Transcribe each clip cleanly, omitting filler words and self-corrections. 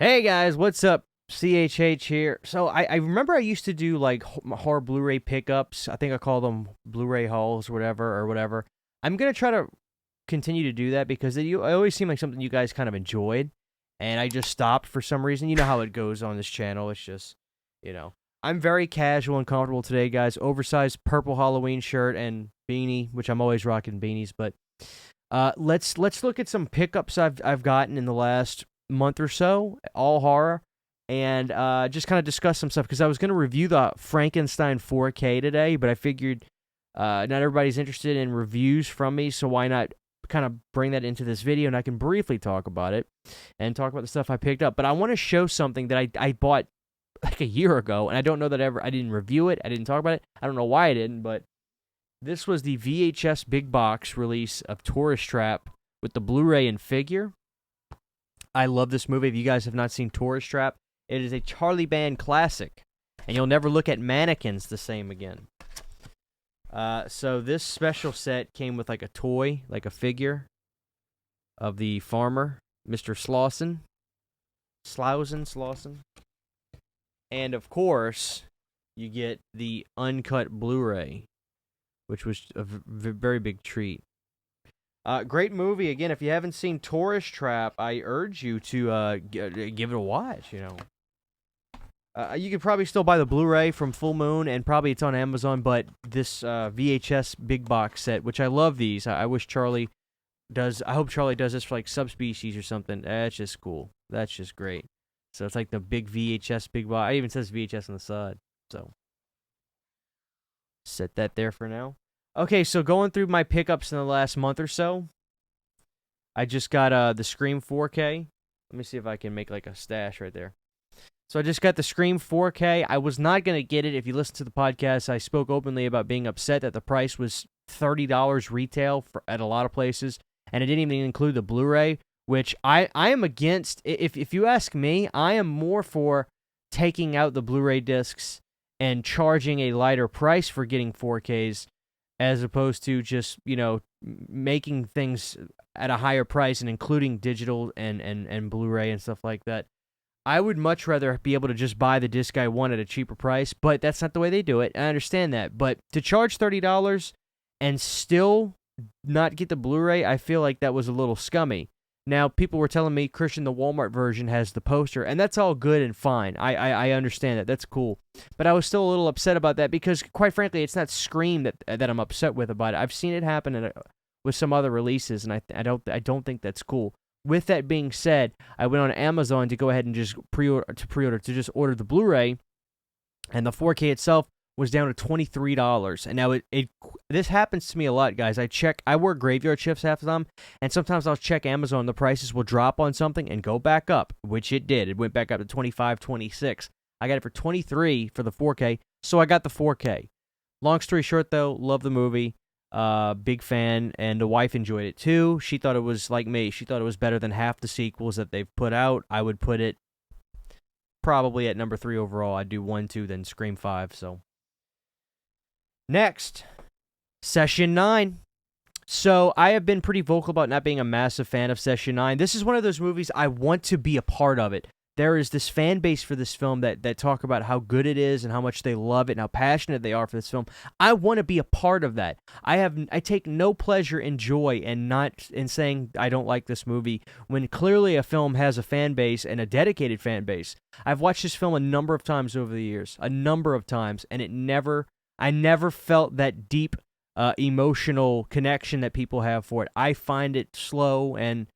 Hey guys, what's up? CHH here. So I remember I used to do like horror Blu-ray pickups. I think I call them Blu-ray hauls, whatever. I'm gonna try to continue to do that because it always seemed like something you guys kind of enjoyed, and I just stopped for some reason. You know how it goes on this channel. It's just, you know, I'm very casual and comfortable today, guys. Oversized purple Halloween shirt and beanie, which I'm always rocking beanies. But let's look at some pickups I've gotten in the last month or so, all horror, and just kind of discuss some stuff because I was going to review the Frankenstein 4K today, but I figured not everybody's interested in reviews from me, so why not kind of bring that into this video, and I can briefly talk about it and talk about the stuff I picked up. But I want to show something that I bought like a year ago, and I don't know that I didn't review it, I didn't talk about it, I don't know why I didn't, but this was the VHS big box release of Tourist Trap with the Blu-ray and figure. I love this movie. If you guys have not seen Tourist Trap, it is a Charlie Band classic, and you'll never look at mannequins the same again. So this special set came with like a toy, like a figure of the farmer, Mr. Slauson. And of course, you get the uncut Blu-ray, which was a very big treat. Great movie. Again, if you haven't seen Tourist Trap, I urge you to give it a watch, you know. You could probably still buy the Blu-ray from Full Moon, and probably it's on Amazon, but this VHS big box set, which I love these. I wish Charlie does. I hope Charlie does this for like Subspecies or something. That's just cool. That's just great. So it's like the big VHS big box. It even says VHS on the side. So set that there for now. Okay, so going through my pickups in the last month or so, I just got the Scream 4K. Let me see if I can make like a stash right there. So I just got the Scream 4K. I was not going to get it. If you listen to the podcast, I spoke openly about being upset that the price was $30 retail at a lot of places, and it didn't even include the Blu-ray, which I am against. If you ask me, I am more for taking out the Blu-ray discs and charging a lighter price for getting 4Ks, as opposed to just, you know, making things at a higher price and including digital and Blu-ray and stuff like that. I would much rather be able to just buy the disc I want at a cheaper price, but that's not the way they do it. I understand that. But to charge $30 and still not get the Blu-ray, I feel like that was a little scummy. Now, people were telling me, Christian, the Walmart version has the poster, and that's all good and fine. I understand that. That's cool. But I was still a little upset about that because, quite frankly, it's not Scream that I'm upset with about it. I've seen it happen with some other releases, and I don't think that's cool. With that being said, I went on Amazon to go ahead and just just order the Blu-ray, and the 4K itself was down to $23. And now this happens to me a lot, guys. I work graveyard shifts half the time, and sometimes I'll check Amazon. The prices will drop on something and go back up, which it did. It went back up to 25, 26. I got it for 23 for the 4K, so I got the 4K. Long story short, though, love the movie. Big fan, and the wife enjoyed it too. She thought it was like me. She thought it was better than half the sequels that they've put out. I would put it probably at number 3 overall. I'd do 1, 2, then Scream 5. So next, Session 9. So I have been pretty vocal about not being a massive fan of Session 9. This is one of those movies I want to be a part of it. There is this fan base for this film that talk about how good it is and how much they love it and how passionate they are for this film. I want to be a part of that. I take no pleasure and joy in saying I don't like this movie when clearly a film has a fan base and a dedicated fan base. I've watched this film a number of times over the years, and I never felt that deep emotional connection that people have for it. I find it slow and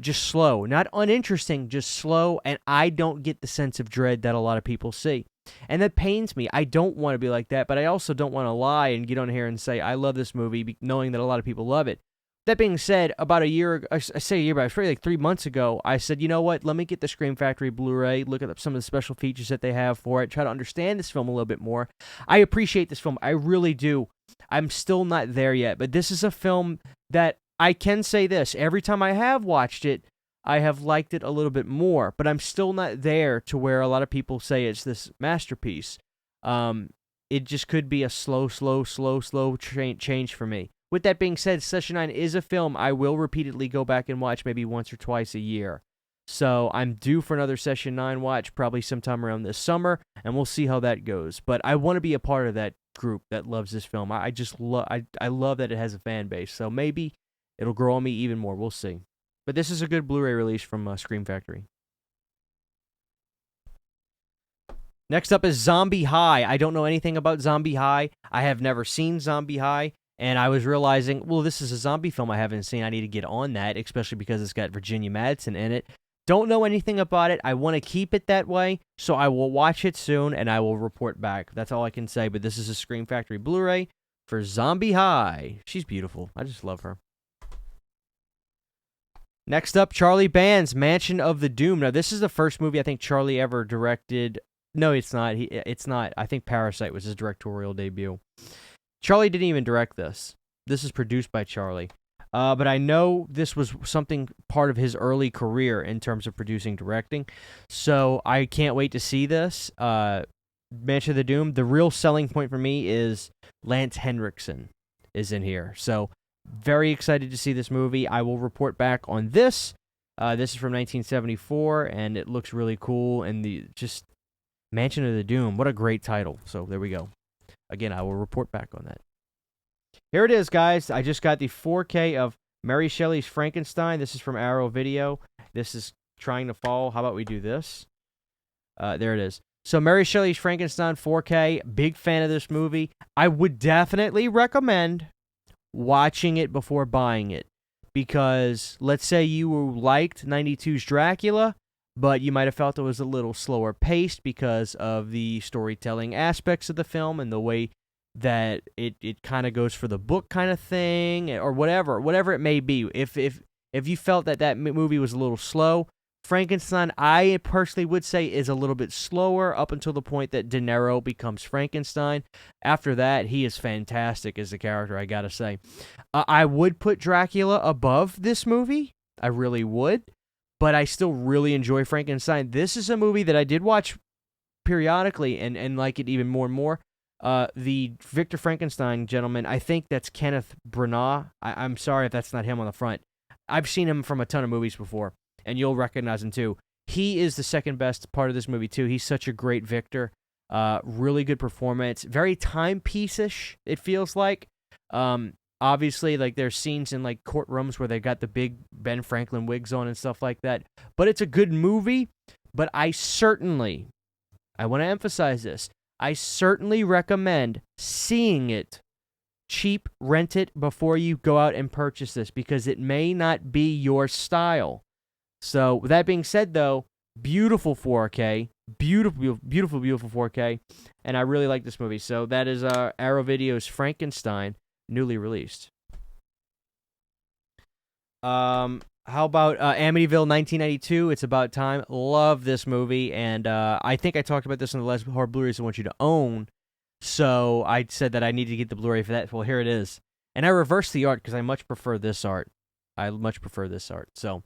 just slow, not uninteresting, just slow, and I don't get the sense of dread that a lot of people see. And that pains me. I don't want to be like that, but I also don't want to lie and get on here and say, I love this movie, knowing that a lot of people love it. That being said, about a year ago, I say a year, but it was probably like 3 months ago, I said, you know what, let me get the Scream Factory Blu-ray, look at some of the special features that they have for it, try to understand this film a little bit more. I appreciate this film. I really do. I'm still not there yet, but this is a film that I can say this. Every time I have watched it, I have liked it a little bit more, but I'm still not there to where a lot of people say it's this masterpiece. It just could be a slow change for me. With that being said, Session 9 is a film I will repeatedly go back and watch maybe once or twice a year. So I'm due for another Session 9 watch probably sometime around this summer, and we'll see how that goes. But I want to be a part of that group that loves this film. I just love I love that it has a fan base. So maybe it'll grow on me even more. We'll see. But this is a good Blu-ray release from Scream Factory. Next up is Zombie High. I don't know anything about Zombie High. I have never seen Zombie High. And I was realizing, well, this is a zombie film I haven't seen. I need to get on that, especially because it's got Virginia Madsen in it. Don't know anything about it. I want to keep it that way, so I will watch it soon, and I will report back. That's all I can say, but this is a Scream Factory Blu-ray for Zombie High. She's beautiful. I just love her. Next up, Charlie Band's Mansion of the Doom. Now, this is the first movie I think Charlie ever directed. No, it's not. It's not. I think Parasite was his directorial debut. Charlie didn't even direct this. This is produced by Charlie. But I know this was something part of his early career in terms of producing, directing. So I can't wait to see this. Mansion of the Doom. The real selling point for me is Lance Henriksen is in here. So very excited to see this movie. I will report back on this. This is from 1974, and it looks really cool. And just Mansion of the Doom. What a great title. So there we go. Again, I will report back on that. Here it is, guys. I just got the 4K of Mary Shelley's Frankenstein. This is from Arrow Video. This is Trying to Fall. How about we do this? There it is. So Mary Shelley's Frankenstein 4K. Big fan of this movie. I would definitely recommend watching it before buying it. Because let's say you liked 92's Dracula, but you might have felt it was a little slower paced because of the storytelling aspects of the film and the way that it kind of goes for the book kind of thing, or whatever it may be. If you felt that movie was a little slow, Frankenstein, I personally would say, is a little bit slower up until the point that De Niro becomes Frankenstein. After that, he is fantastic as a character, I gotta say. I would put Dracula above this movie. I really would. But I still really enjoy Frankenstein. This is a movie that I did watch periodically and like it even more and more. The Victor Frankenstein gentleman, I think that's Kenneth Branagh. I'm sorry if that's not him on the front. I've seen him from a ton of movies before, and you'll recognize him too. He is the second best part of this movie too. He's such a great Victor. Really good performance. Very timepiece-ish, it feels like. Obviously, like, there's scenes in, like, courtrooms where they got the big Ben Franklin wigs on and stuff like that. But it's a good movie, but I want to emphasize this, I certainly recommend seeing it cheap, rent it before you go out and purchase this, because it may not be your style. So, with that being said, though, beautiful 4K, beautiful 4K, and I really like this movie. So, that is Arrow Video's Frankenstein, newly released. How about Amityville 1992? It's About Time. Love this movie, and I think I talked about this in the last horror Blu-rays I want you to own. So I said that I needed to get the Blu-ray for that. Well, here it is. And I reversed the art because I much prefer this art. So,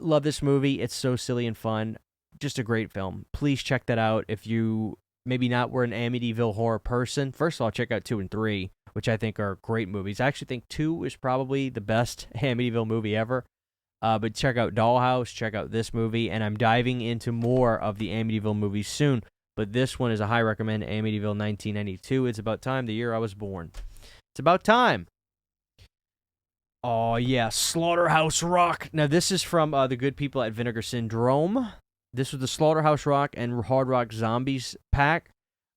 love this movie. It's so silly and fun. Just a great film. Please check that out if you maybe not were an Amityville horror person. First of all, check out 2 and 3, which I think are great movies. I actually think 2 is probably the best Amityville movie ever. But check out Dollhouse, check out this movie, and I'm diving into more of the Amityville movies soon. But this one is a high recommend, Amityville 1992. It's About Time, the year I was born. It's about time. Oh, yeah, Slaughterhouse Rock. Now, this is from the good people at Vinegar Syndrome. This was the Slaughterhouse Rock and Hard Rock Zombies pack.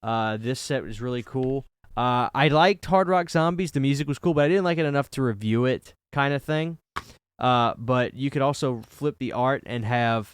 This set is really cool. I liked Hard Rock Zombies. The music was cool, but I didn't like it enough to review it, kind of thing. But you could also flip the art and have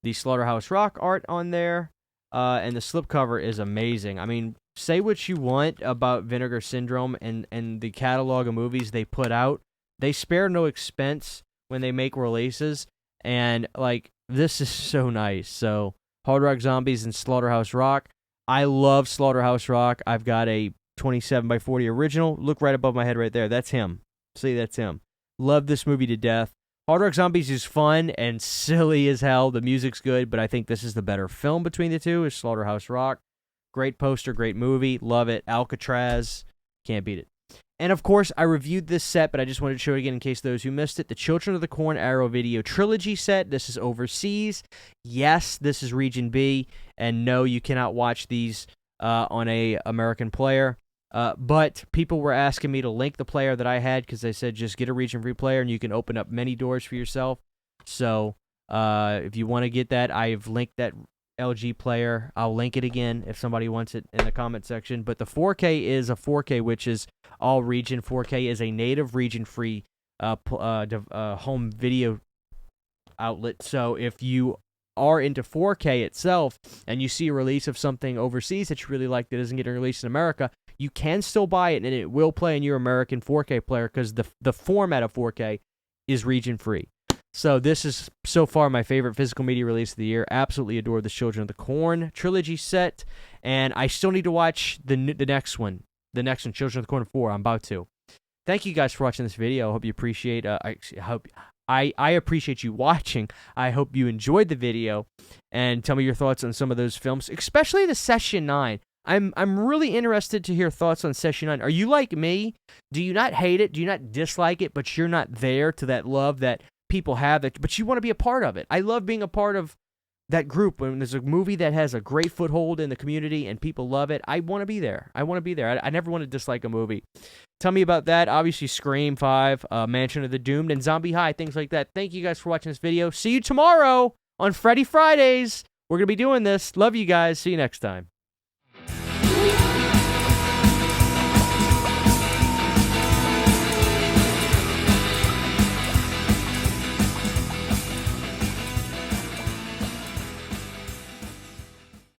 the Slaughterhouse Rock art on there. And the slipcover is amazing. I mean, say what you want about Vinegar Syndrome and the catalog of movies they put out. They spare no expense when they make releases. And, like, this is so nice. So, Hard Rock Zombies and Slaughterhouse Rock. I love Slaughterhouse Rock. I've got a 27x40 original. Look right above my head right there. That's him. See, that's him. Love this movie to death. Hard Rock Zombies is fun and silly as hell. The music's good, but I think this is the better film between the two, is Slaughterhouse Rock. Great poster, great movie. Love it. Alcatraz. Can't beat it. And of course, I reviewed this set, but I just wanted to show it again in case those who missed it. The Children of the Corn Arrow Video Trilogy set. This is overseas. Yes, this is Region B. And no, you cannot watch these on a American player. But people were asking me to link the player that I had because they said just get a Region Free player and you can open up many doors for yourself. So if you want to get that, I've linked that LG player. I'll link it again if somebody wants it in the comment section. But the 4K is a 4K, which is all region. 4K is a native region-free home video outlet. So if you are into 4K itself and you see a release of something overseas that you really like that isn't getting released in America, you can still buy it and it will play in your American 4K player because the format of 4K is region-free. So this is so far my favorite physical media release of the year. Absolutely adore the Children of the Corn trilogy set, and I still need to watch the next one. The next one, Children of the Corn 4. I'm about to. Thank you guys for watching this video. I hope you appreciate. I appreciate you watching. I hope you enjoyed the video, and tell me your thoughts on some of those films, especially the Session 9. I'm really interested to hear thoughts on Session 9. Are you like me? Do you not hate it? Do you not dislike it? But you're not there to that love that people have, but you want to be a part of it. I love being a part of that group. When there's a movie that has a great foothold in the community and people love it, I want to be there. I never want to dislike a movie. Tell me about that. Obviously, Scream 5, Mansion of the Doomed, and Zombie High, things like that. Thank you guys for watching this video. See you tomorrow on Freddy Fridays. We're going to be doing this. Love you guys. See you next time.